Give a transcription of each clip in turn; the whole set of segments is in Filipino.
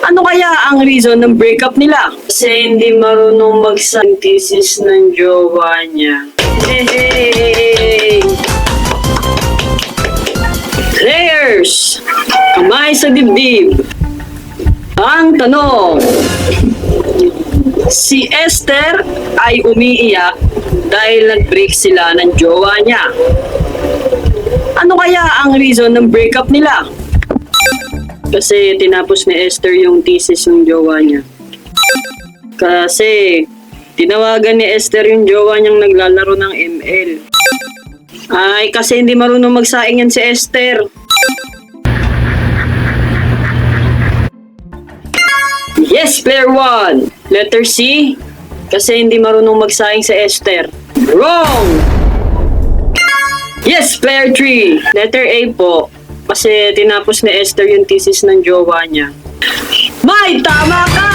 Ano kaya ang reason ng breakup nila? Kasi hindi marunong mag-synthesis ng jowa niya. Hey! Players! Kamay sa dibdib! Ang tanong, si Esther ay umiiyak dahil nag-break sila ng jowa niya. Ano kaya ang reason ng breakup nila? Kasi tinapos ni Esther yung thesis ng jowa niya. Kasi tinawagan ni Esther yung jowa niyang naglalaro ng ML. Ay, kasi hindi marunong magsaing yan si Esther. Yes, player 1. Letter C. Kasi hindi marunong magsaing si Esther. Wrong! Yes, player 3. Letter A po. Kasi tinapos ni Esther yung thesis ng jowa niya. May tama ka!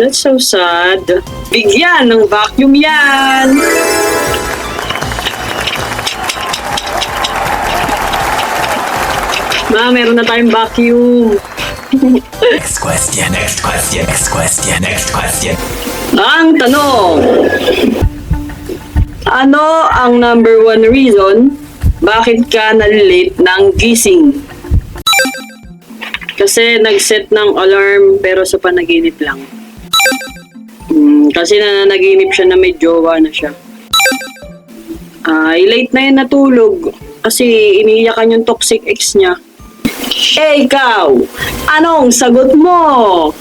That's so sad. Bigyan ng vacuum yan! Meron na tayong vacuum. Next question, next question, next question, next question. Ang tanong, ano ang number 1 reason bakit ka nalilate ng gising? Kasi nag-set ng alarm pero sa panaginip lang. Kasi nanaginip siya na may jowa na siya. Late na yun natulog kasi iniiyakan yung toxic ex niya. Eh, ikaw, anong sagot mo?